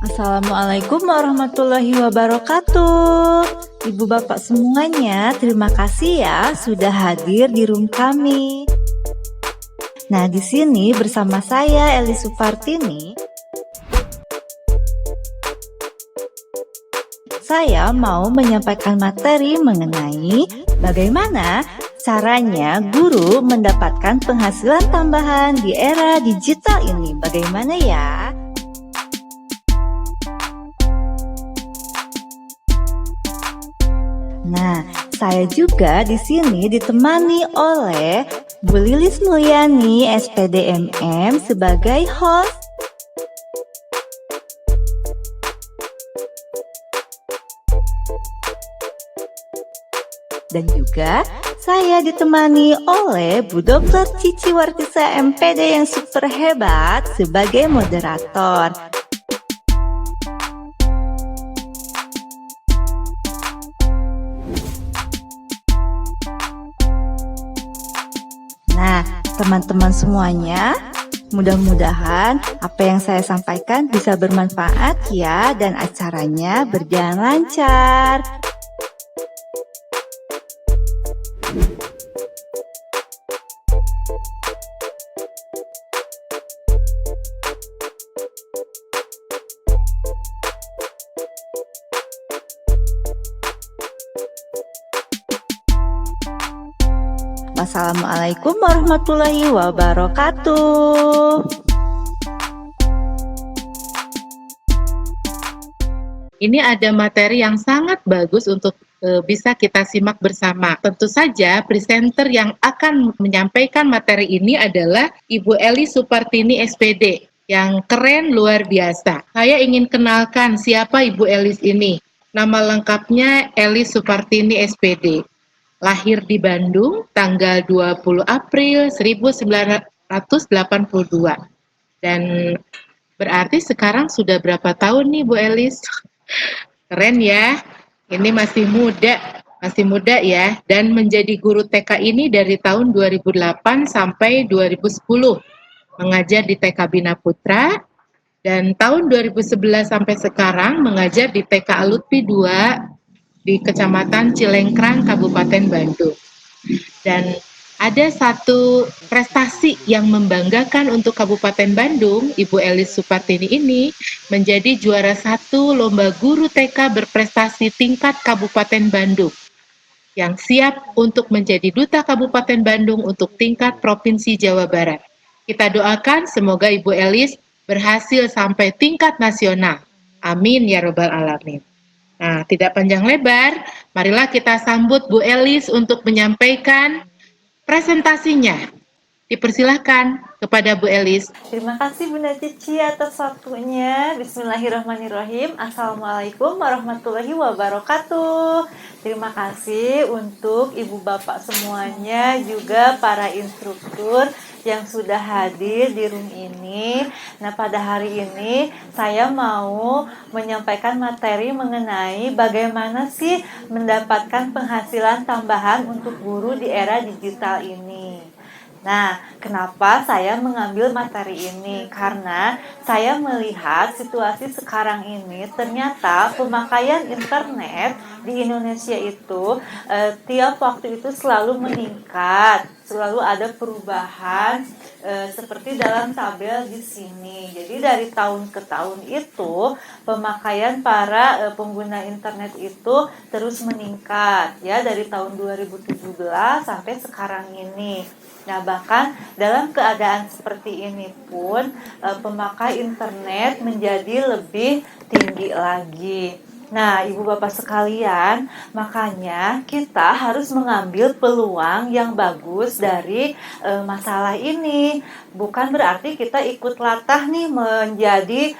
Assalamualaikum warahmatullahi wabarakatuh. Ibu bapak semuanya, terima kasih ya sudah hadir di room kami. Nah, di sini bersama saya Eli Supartini. Saya mau menyampaikan materi mengenai bagaimana caranya guru mendapatkan penghasilan tambahan di era digital ini. Bagaimana ya? Nah, saya juga di sini ditemani oleh Bu Lilis Mulyani, SPDMM sebagai host. Dan juga saya ditemani oleh Bu Dr. Cici Wartisa MPD yang super hebat sebagai moderator. Nah, teman-teman semuanya, mudah-mudahan apa yang saya sampaikan bisa bermanfaat ya dan acaranya berjalan lancar. Wassalamualaikum warahmatullahi wabarakatuh. Ini ada materi yang sangat bagus untuk bisa kita simak bersama. Tentu saja presenter yang akan menyampaikan materi ini adalah Ibu Eli Supartini SPD yang keren luar biasa. Saya ingin kenalkan siapa Ibu Elis ini. Nama lengkapnya Eli Supartini SPD. Lahir di Bandung tanggal 20 April 1982. Dan berarti sekarang sudah berapa tahun nih Bu Elis? Keren ya, ini masih muda ya, dan menjadi guru TK ini dari tahun 2008 sampai 2010, mengajar di TK Bina Putra, dan tahun 2011 sampai sekarang mengajar di TK Alutfi 2 di Kecamatan Cilengkrang, Kabupaten Bandung. Dan ada satu prestasi yang membanggakan untuk Kabupaten Bandung. Ibu Elis Supartini ini menjadi juara 1 lomba guru TK berprestasi tingkat Kabupaten Bandung yang siap untuk menjadi duta Kabupaten Bandung untuk tingkat Provinsi Jawa Barat. Kita doakan semoga Ibu Elis berhasil sampai tingkat nasional. Amin ya robbal alamin. Nah, tidak panjang lebar, marilah kita sambut Bu Elis untuk menyampaikan presentasinya. Dipersilahkan kepada Bu Elis. Terima kasih Bunda Cici atas waktunya. Bismillahirrahmanirrahim. Assalamualaikum warahmatullahi wabarakatuh. Terima kasih untuk ibu bapak semuanya, juga para instruktur yang sudah hadir di room ini. Nah, pada hari ini saya mau menyampaikan materi mengenai bagaimana sih mendapatkan penghasilan tambahan untuk guru di era digital ini. Nah, kenapa saya mengambil materi ini? Karena saya melihat situasi sekarang ini ternyata pemakaian internet di Indonesia itu tiap waktu itu selalu meningkat, selalu ada perubahan seperti dalam tabel di sini. Jadi dari tahun ke tahun itu pemakaian para pengguna internet itu terus meningkat ya, dari tahun 2017 sampai sekarang ini. Nah, bahkan dalam keadaan seperti ini pun pemakai internet menjadi lebih tinggi lagi. Nah, ibu bapak sekalian, makanya kita harus mengambil peluang yang bagus dari masalah ini. Bukan berarti kita ikut latah nih menjadi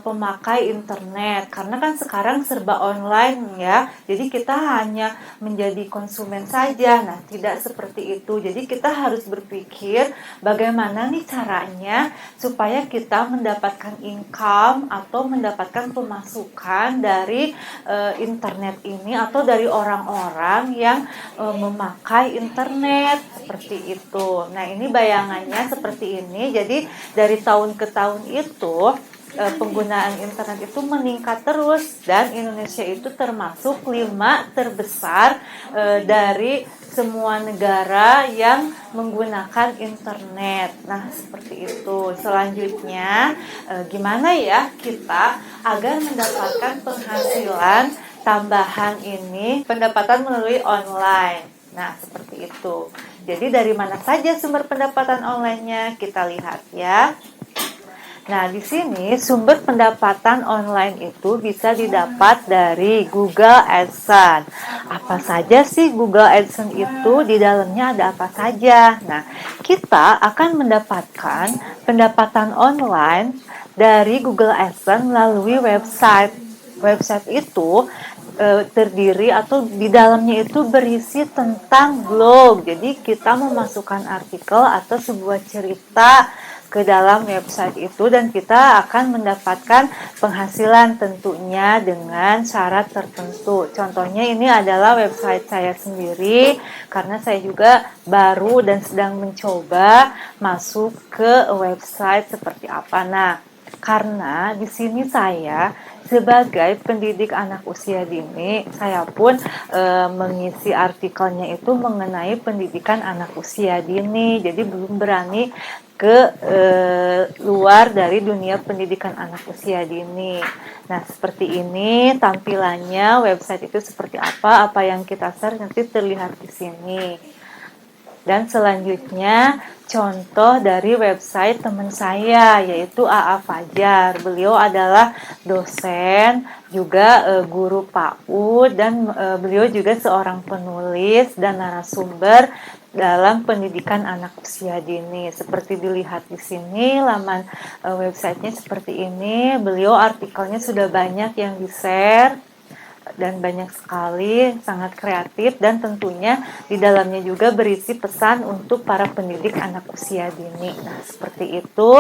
pemakai internet, karena kan sekarang serba online ya. Jadi kita hanya menjadi konsumen saja. Nah, tidak seperti itu. Jadi kita harus berpikir bagaimana nih caranya supaya kita mendapatkan income atau mendapatkan pemasukan dari internet ini atau dari orang-orang yang memakai internet seperti itu. Nah, ini bayangannya seperti ini. Jadi dari tahun ke tahun itu penggunaan internet itu meningkat terus, dan Indonesia itu termasuk 5 terbesar dari semua negara yang menggunakan internet. Nah, seperti itu. Selanjutnya, gimana ya kita agar mendapatkan penghasilan tambahan ini, pendapatan melalui online. Nah, seperti itu. Jadi dari mana saja sumber pendapatan online-nya? Kita lihat ya. Nah, di sini sumber pendapatan online itu bisa didapat dari Google AdSense. Apa saja sih Google AdSense itu? Di dalamnya ada apa saja? Nah, kita akan mendapatkan pendapatan online dari Google AdSense melalui website. Website itu terdiri atau di dalamnya itu berisi tentang blog. Jadi kita memasukkan artikel atau sebuah cerita ke dalam website itu, dan kita akan mendapatkan penghasilan tentunya dengan syarat tertentu. Contohnya ini adalah website saya sendiri, karena saya juga baru dan sedang mencoba masuk ke website seperti apa. Nah, karena di sini saya sebagai pendidik anak usia dini, saya pun mengisi artikelnya itu mengenai pendidikan anak usia dini. Jadi belum berani ke luar dari dunia pendidikan anak usia dini. Nah, seperti ini tampilannya website itu seperti apa yang kita search nanti terlihat di sini. Dan selanjutnya contoh dari website teman saya, yaitu AA Fajar. Beliau adalah dosen, juga guru PAUD, dan beliau juga seorang penulis dan narasumber dalam pendidikan anak usia dini. Seperti dilihat di sini, laman websitenya seperti ini. Beliau artikelnya sudah banyak yang di-share dan banyak sekali, sangat kreatif, dan tentunya di dalamnya juga berisi pesan untuk para pendidik anak usia dini. Nah, seperti itu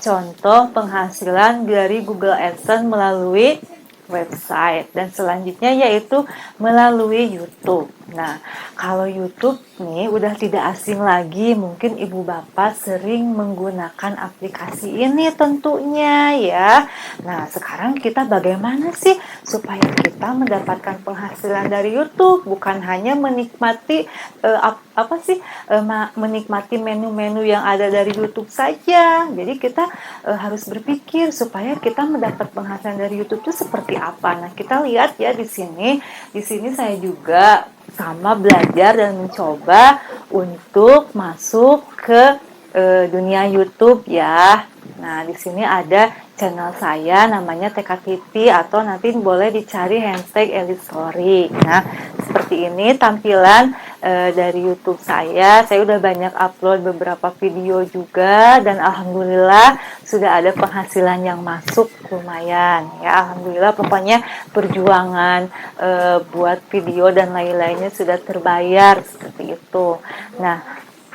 contoh penghasilan dari Google AdSense melalui website. Dan selanjutnya yaitu melalui YouTube. Nah, kalau YouTube nih udah tidak asing lagi, mungkin ibu bapak sering menggunakan aplikasi ini tentunya ya. Nah, sekarang kita bagaimana sih supaya kita mendapatkan penghasilan dari YouTube, bukan hanya menikmati menikmati menu-menu yang ada dari YouTube saja. Jadi kita harus berpikir supaya kita mendapat penghasilan dari YouTube itu seperti apa. Nah, kita lihat ya di sini. Di sini saya juga sama belajar dan mencoba untuk masuk ke dunia YouTube ya. Nah, di sini ada channel saya namanya TKTV, atau nanti boleh dicari hashtag #Elistory. Nah, seperti ini tampilan dari YouTube saya. Saya udah banyak upload beberapa video juga, dan alhamdulillah sudah ada penghasilan yang masuk lumayan ya. Alhamdulillah, pokoknya perjuangan buat video dan lain-lainnya sudah terbayar seperti itu. Nah,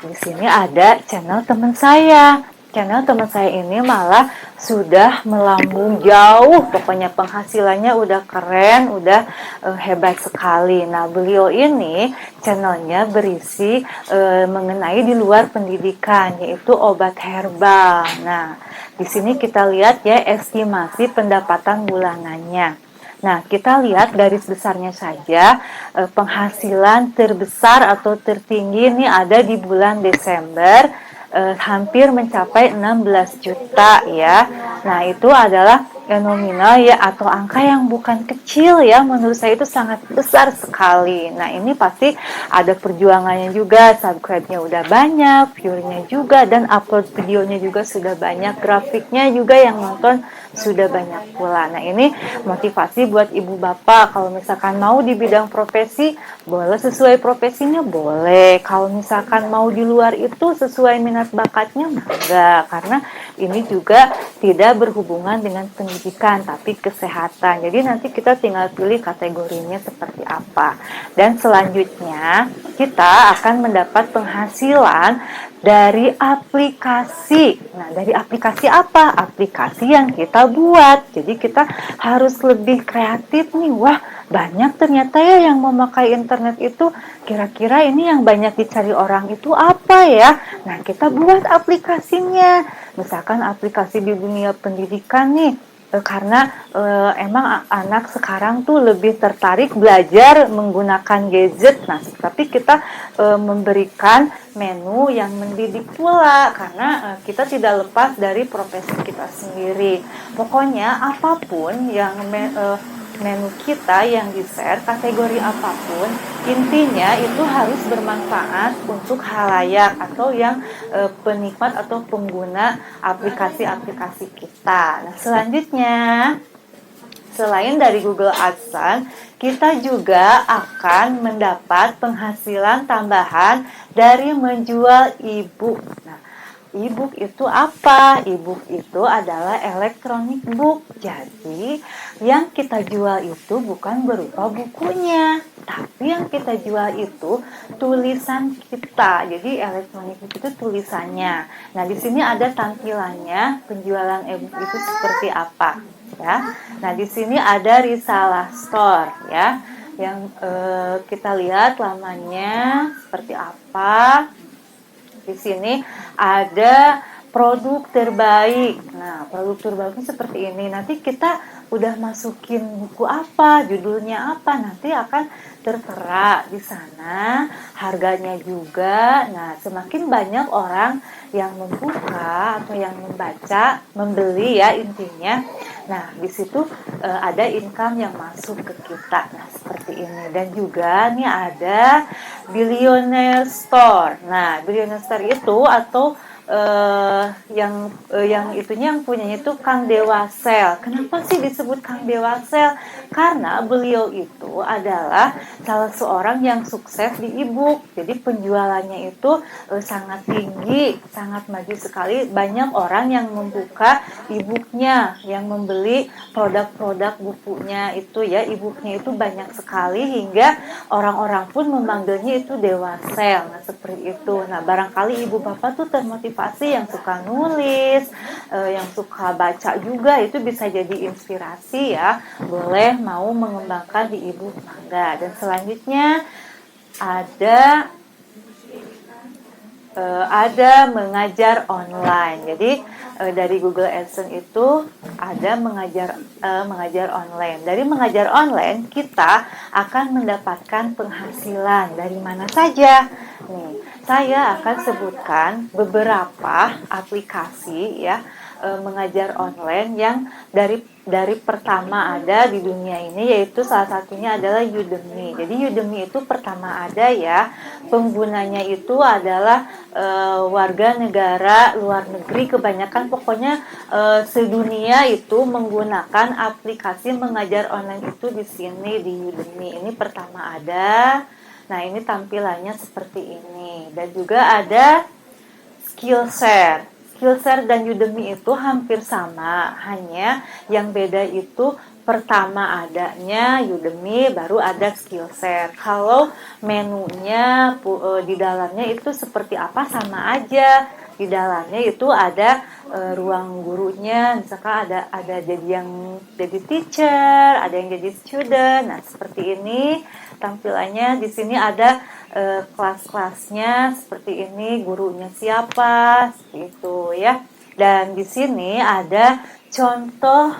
di sini ada channel teman saya. Channel teman saya ini malah sudah melambung jauh, pokoknya penghasilannya udah keren, udah hebat sekali. Nah, beliau ini channelnya berisi mengenai di luar pendidikan, yaitu obat herbal. Nah, di sini kita lihat ya estimasi pendapatan bulanannya. Nah, kita lihat garis besarnya saja, penghasilan terbesar atau tertinggi ini ada di bulan Desember, hampir mencapai 16 juta ya. Nah, itu adalah nominal ya, atau angka yang bukan kecil ya, menurut saya itu sangat besar sekali. Nah, ini pasti ada perjuangannya juga, subscribe-nya udah banyak, view-nya juga, dan upload videonya juga sudah banyak, grafiknya juga yang nonton sudah banyak pula. Nah, ini motivasi buat ibu bapak, kalau misalkan mau di bidang profesi, boleh sesuai profesinya, boleh. Kalau misalkan mau di luar itu sesuai minat bakatnya, enggak, karena ini juga tidak berhubungan dengan pendidikan, tapi kesehatan. Jadi nanti kita tinggal pilih kategorinya seperti apa. Dan selanjutnya kita akan mendapat penghasilan dari aplikasi. Nah, dari aplikasi apa? Aplikasi yang kita buat. Jadi kita harus lebih kreatif nih. Wah, banyak ternyata ya yang memakai internet itu. Kira-kira ini yang banyak dicari orang itu apa ya? Nah, kita buat aplikasinya. Misalkan aplikasi di dunia pendidikan nih, karena emang anak sekarang tuh lebih tertarik belajar menggunakan gadget. Nah, tapi kita memberikan menu yang mendidik pula, karena kita tidak lepas dari profesi kita sendiri. Pokoknya apapun yang menu kita yang di-share, kategori apapun, intinya itu harus bermanfaat untuk halayak atau yang penikmat atau pengguna aplikasi-aplikasi kita. Nah, selanjutnya, selain dari Google AdSense, kita juga akan mendapat penghasilan tambahan dari menjual e-book. Nah, e-book itu apa? E-book itu adalah electronic book. Jadi, yang kita jual itu bukan berupa bukunya, tapi yang kita jual itu tulisan kita. Jadi, electronic book itu tulisannya. Nah, di sini ada tampilannya penjualan e-book itu seperti apa, ya. Nah, di sini ada Risalah Store, ya. Yang kita lihat lamannya seperti apa. Di sini ada produk terbaik. Nah, produk terbaiknya seperti ini. Nanti kita udah masukin buku apa, judulnya apa, nanti akan tertera di sana, harganya juga. Nah, semakin banyak orang yang membuka atau yang membaca, membeli ya intinya. Nah, di situ ada income yang masuk ke kita. Nah, seperti ini. Dan juga nih ada Billionaire Store. Nah, Billionaire Store itu atau yang itunya yang punyanya itu Kang Dewa Sel. Kenapa sih disebut Kang Dewa Sel? Karena beliau itu adalah salah seorang yang sukses di e-book. Jadi penjualannya itu sangat tinggi, sangat maju sekali. Banyak orang yang membuka e-booknya, yang membeli produk-produk bukunya itu ya, e-booknya itu banyak sekali hingga orang-orang pun memanggilnya itu Dewa Sel. Nah, seperti itu. Nah, barangkali ibu bapak tuh termotivasi yang suka nulis, yang suka baca juga, itu bisa jadi inspirasi ya. Boleh mau mengembangkan di e-book, mangga. Dan selanjutnya ada mengajar online. Jadi dari Google AdSense itu ada mengajar online. Dari mengajar online kita akan mendapatkan penghasilan dari mana saja. Nih, saya akan sebutkan beberapa aplikasi ya mengajar online yang dari pertama ada di dunia ini, yaitu salah satunya adalah Udemy. Jadi Udemy itu pertama ada ya, penggunanya itu adalah warga negara luar negeri kebanyakan, pokoknya sedunia itu menggunakan aplikasi mengajar online itu di sini di Udemy. Ini pertama ada. Nah, ini tampilannya seperti ini. Dan juga ada Skillshare. Skillshare dan Udemy itu hampir sama, hanya yang beda itu pertama adanya Udemy, baru ada Skillshare. Kalau menunya di dalamnya itu seperti apa, sama aja. Di dalamnya itu ada ruang gurunya, misalkan ada jadi teacher, ada yang jadi student. Nah, seperti ini tampilannya. Di sini ada kelas-kelasnya seperti ini, gurunya siapa, seperti itu ya. Dan di sini ada contoh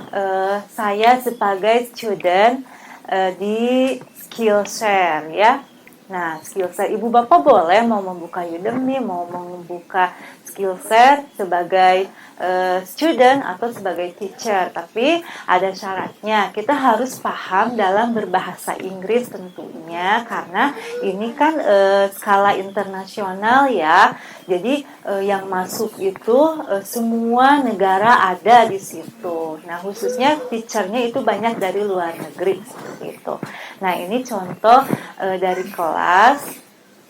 saya sebagai student di Skillshare ya. Nah, Skillshare, ibu bapak boleh mau membuka Udemy, mau membuka Skillshare sebagai student atau sebagai teacher, tapi ada syaratnya. Kita harus paham dalam berbahasa Inggris tentunya, karena ini kan skala internasional ya. Jadi yang masuk itu semua negara ada di situ. Nah, khususnya teachernya itu banyak dari luar negeri seperti itu. Nah, ini contoh dari kelas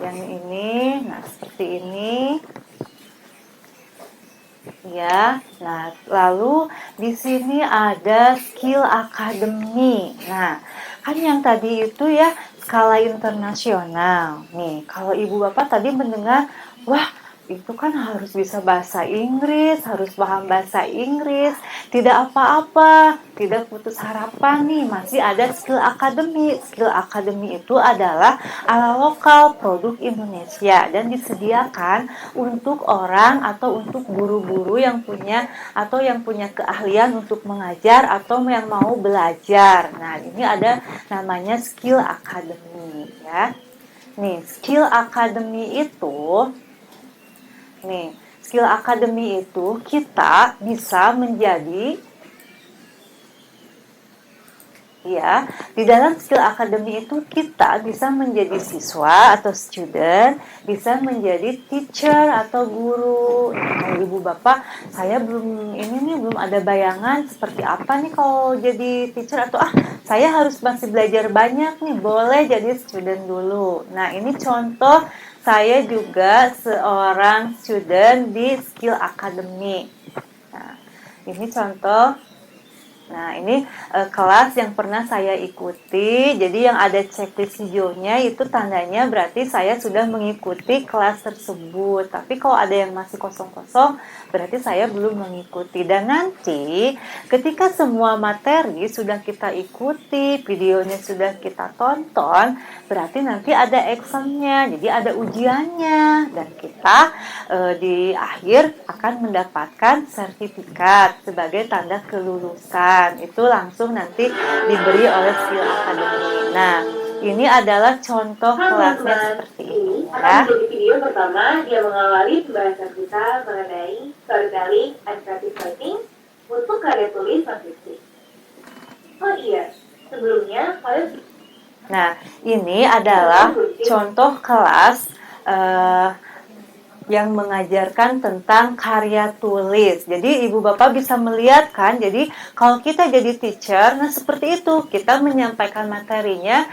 yang ini. Nah, seperti ini. Ya, nah lalu di sini ada Skill Academy. Nah, kan yang tadi itu ya skala internasional. Nih, kalau ibu bapak tadi mendengar, wah itu kan harus bisa bahasa Inggris, harus paham bahasa Inggris, tidak apa-apa, tidak putus harapan nih, masih ada skill academy. Skill academy itu adalah ala lokal produk Indonesia dan disediakan untuk orang atau untuk guru-guru yang punya keahlian untuk mengajar atau yang mau belajar. Nah, ini ada namanya skill academy ya. Nih, skill academy itu kita bisa menjadi ya, di dalam skill academy itu kita bisa menjadi siswa atau student, bisa menjadi teacher atau guru. Nah, Ibu Bapak, saya belum ada bayangan seperti apa nih kalau jadi teacher atau saya harus masih belajar banyak nih, boleh jadi student dulu. Nah, ini contoh saya juga seorang student di skill academy. Nah, ini contoh. Nah, ini kelas yang pernah saya ikuti. Jadi yang ada checklist hijaunya itu tandanya berarti saya sudah mengikuti kelas tersebut. Tapi kalau ada yang masih kosong-kosong, berarti saya belum mengikuti. Dan nanti ketika semua materi sudah kita ikuti, videonya sudah kita tonton, berarti nanti ada examnya. Jadi ada ujiannya dan kita di akhir akan mendapatkan sertifikat sebagai tanda kelulusan. Itu langsung nanti diberi oleh Skill Academy. Nah, ini adalah contoh kelasnya seperti ini ya. Menjadi video pertama dia mengawali pembahasan kita mengenai storytelling and creative writing untuk karya tulis non-fiksi. Oh iya, sebelumnya kalian. Nah, ini adalah contoh kelas yang mengajarkan tentang karya tulis. Jadi Ibu Bapak bisa melihat kan, jadi kalau kita jadi teacher, nah seperti itu, kita menyampaikan materinya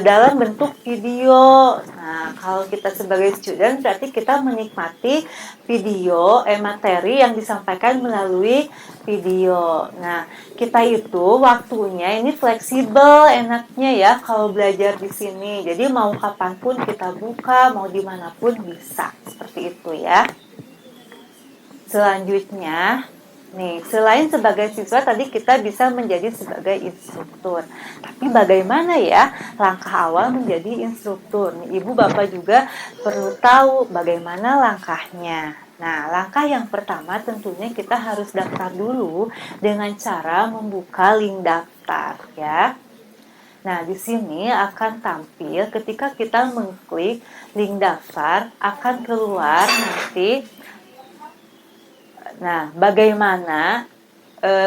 dalam bentuk video. Nah, kalau kita sebagai student, berarti kita menikmati video, materi yang disampaikan melalui video. Nah, kita itu waktunya ini fleksibel, enaknya ya kalau belajar di sini. Jadi mau kapanpun kita buka, mau dimanapun bisa. Seperti itu ya. Selanjutnya, nih, selain sebagai siswa tadi kita bisa menjadi sebagai instruktur. Tapi bagaimana ya langkah awal menjadi instruktur? Nih, Ibu Bapak juga perlu tahu bagaimana langkahnya. Nah, langkah yang pertama tentunya kita harus daftar dulu dengan cara membuka link daftar ya. Nah, di sini akan tampil ketika kita mengklik link daftar, akan keluar nanti. Nah, bagaimana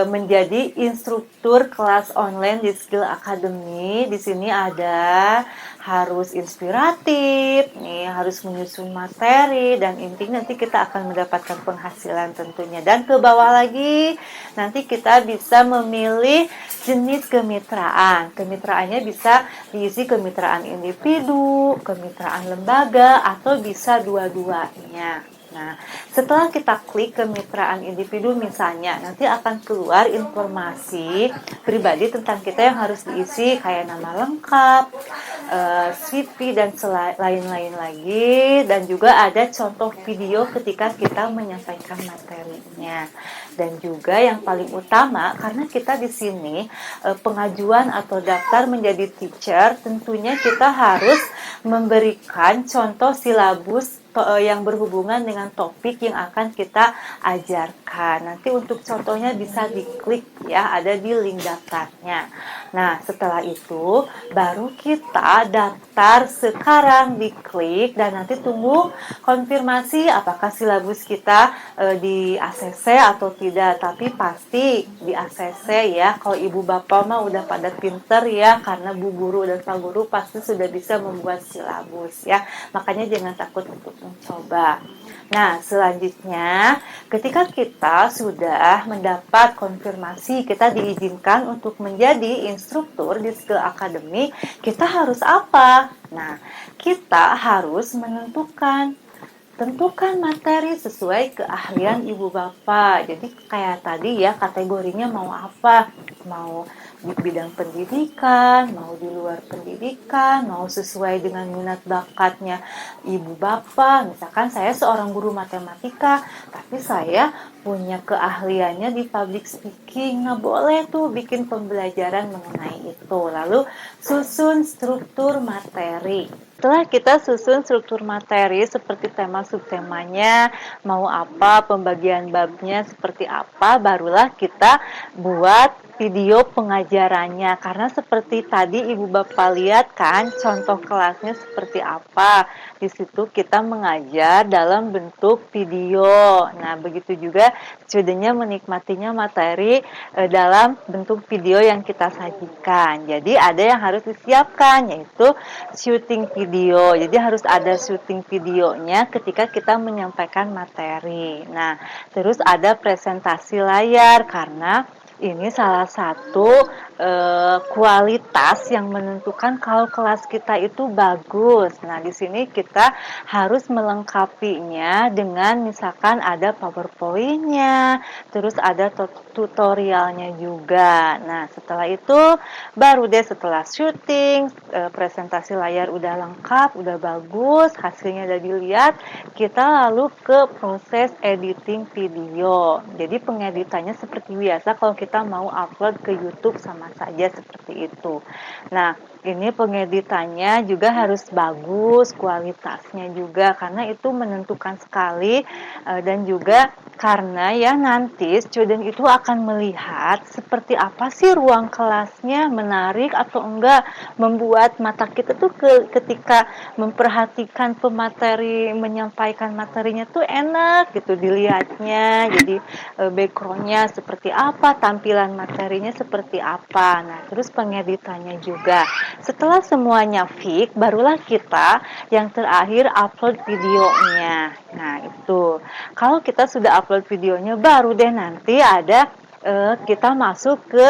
menjadi instruktur kelas online di Skill Academy? Di sini ada harus inspiratif, nih harus menyusun materi, dan intinya nanti kita akan mendapatkan penghasilan tentunya. Dan ke bawah lagi, nanti kita bisa memilih jenis kemitraan. Kemitraannya bisa diisi kemitraan individu, kemitraan lembaga, atau bisa dua-duanya. Nah, setelah kita klik kemitraan individu misalnya, nanti akan keluar informasi pribadi tentang kita yang harus diisi, kayak nama lengkap, CV, dan lain-lain lagi. Dan juga ada contoh video ketika kita menyampaikan materinya. Dan juga yang paling utama, karena kita di sini pengajuan atau daftar menjadi teacher, tentunya kita harus memberikan contoh silabus yang berhubungan dengan topik yang akan kita ajarkan. Nanti untuk contohnya bisa diklik ya, ada di link daftarnya. Nah, setelah itu baru kita daftar sekarang, diklik, dan nanti tunggu konfirmasi apakah silabus kita di ACC atau tidak. Tapi pasti di ACC ya. Kalau Ibu Bapak mah udah pada pinter ya, karena Bu Guru dan Pak Guru pasti sudah bisa membuat silabus ya. Makanya jangan takut untuk mencoba. Nah, selanjutnya ketika kita sudah mendapat konfirmasi kita diizinkan untuk menjadi instruktur di Skill Academy, kita harus apa? Nah, kita harus menentukan tentukan materi sesuai keahlian ibu bapak. Jadi kayak tadi ya, kategorinya mau apa, mau di bidang pendidikan, mau di luar pendidikan, mau sesuai dengan minat bakatnya ibu bapak. Misalkan saya seorang guru matematika, tapi saya punya keahliannya di public speaking, nah boleh tuh bikin pembelajaran mengenai itu. Lalu susun struktur materi. Setelah kita susun struktur materi seperti tema subtemanya, mau apa, pembagian babnya seperti apa, barulah kita buat video pengajarannya. Karena seperti tadi Ibu Bapak lihat kan, contoh kelasnya seperti apa. Di situ kita mengajar dalam bentuk video. Nah, begitu juga studentnya menikmatinya materi dalam bentuk video yang kita sajikan. Jadi ada yang harus disiapkan, yaitu syuting video. Jadi harus ada syuting videonya ketika kita menyampaikan materi. Nah, terus ada presentasi layar karena ini salah satu kualitas yang menentukan kalau kelas kita itu bagus. Nah, di sini kita harus melengkapinya dengan misalkan ada PowerPoint-nya, terus ada tutorialnya juga. Nah, setelah itu baru deh setelah syuting, presentasi layar udah lengkap, udah bagus, hasilnya udah dilihat, kita lalu ke proses editing video. Jadi pengeditannya seperti biasa kalau kita mau upload ke YouTube sama saja seperti itu. Nah, ini pengeditannya juga harus bagus, kualitasnya juga karena itu menentukan sekali dan juga karena ya nanti student itu akan melihat seperti apa sih ruang kelasnya, menarik atau enggak, membuat mata kita tuh ketika memperhatikan pemateri menyampaikan materinya tuh enak gitu dilihatnya. Jadi backgroundnya seperti apa, tampilan materinya seperti apa. Nah, terus pengeditannya juga. Setelah semuanya fix, barulah kita yang terakhir upload videonya. Nah, itu. Kalau kita sudah upload videonya, baru deh nanti ada kita masuk ke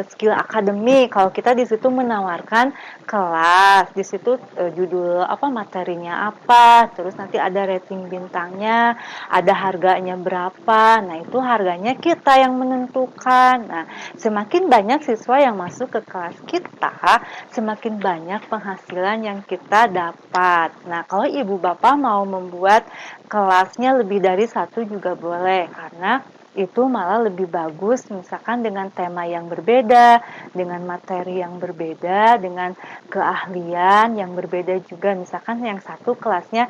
skill academy. Kalau kita di situ menawarkan kelas, di situ judul apa, materinya apa, terus nanti ada rating bintangnya, ada harganya berapa. Nah, itu harganya kita yang menentukan. Nah, semakin banyak siswa yang masuk ke kelas kita, semakin banyak penghasilan yang kita dapat. Nah, kalau ibu bapak mau membuat kelasnya lebih dari satu juga boleh, karena itu malah lebih bagus misalkan dengan tema yang berbeda, dengan materi yang berbeda, dengan keahlian yang berbeda juga. Misalkan yang satu kelasnya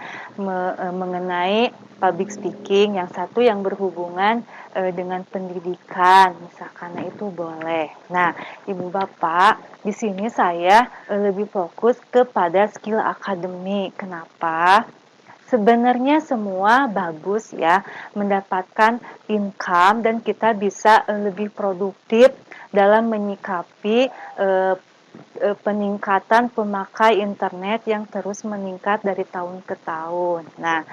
mengenai public speaking, yang satu yang berhubungan dengan pendidikan misalkan. Nah, itu boleh. Nah, Ibu Bapak, di sini saya lebih fokus kepada skill academy. Kenapa? Sebenarnya semua bagus ya, mendapatkan income dan kita bisa lebih produktif dalam menyikapi peningkatan pemakai internet yang terus meningkat dari tahun ke tahun. Nah,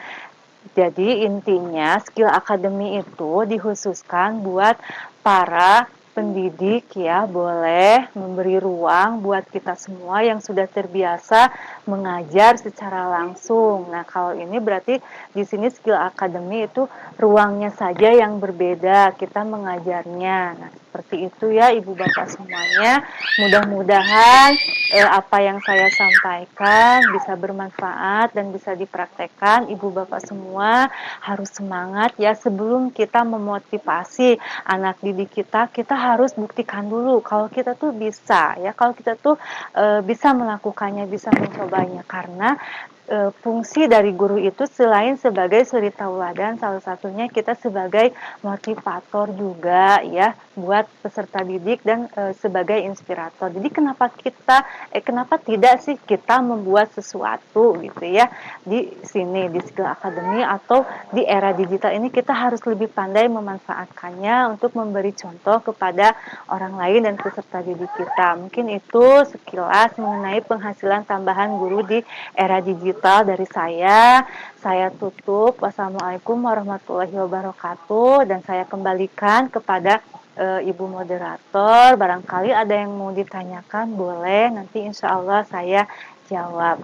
jadi intinya skill academy itu dikhususkan buat para pendidik ya, boleh memberi ruang buat kita semua yang sudah terbiasa mengajar secara langsung. Nah, kalau ini berarti di sini skill academy itu ruangnya saja yang berbeda, kita mengajarnya. Nah, seperti itu ya Ibu Bapak semuanya. Mudah-mudahan apa yang saya sampaikan bisa bermanfaat dan bisa dipraktekkan. Ibu Bapak semua harus semangat ya, sebelum kita memotivasi anak didik kita, kita harus buktikan dulu kalau kita tuh bisa ya, kalau kita tuh bisa melakukannya, bisa mencobanya. Karena fungsi dari guru itu selain sebagai suri tauladan, salah satunya kita sebagai motivator juga ya buat peserta didik dan sebagai inspirator. Jadi kenapa tidak sih kita membuat sesuatu gitu ya di sini di Skill Academy atau di era digital ini, kita harus lebih pandai memanfaatkannya untuk memberi contoh kepada orang lain dan peserta didik kita. Mungkin itu sekilas mengenai penghasilan tambahan guru di era digital dari saya. Saya tutup. Wassalamualaikum warahmatullahi wabarakatuh, dan saya kembalikan kepada Ibu moderator. Barangkali ada yang mau ditanyakan, boleh, nanti insya Allah saya jawab.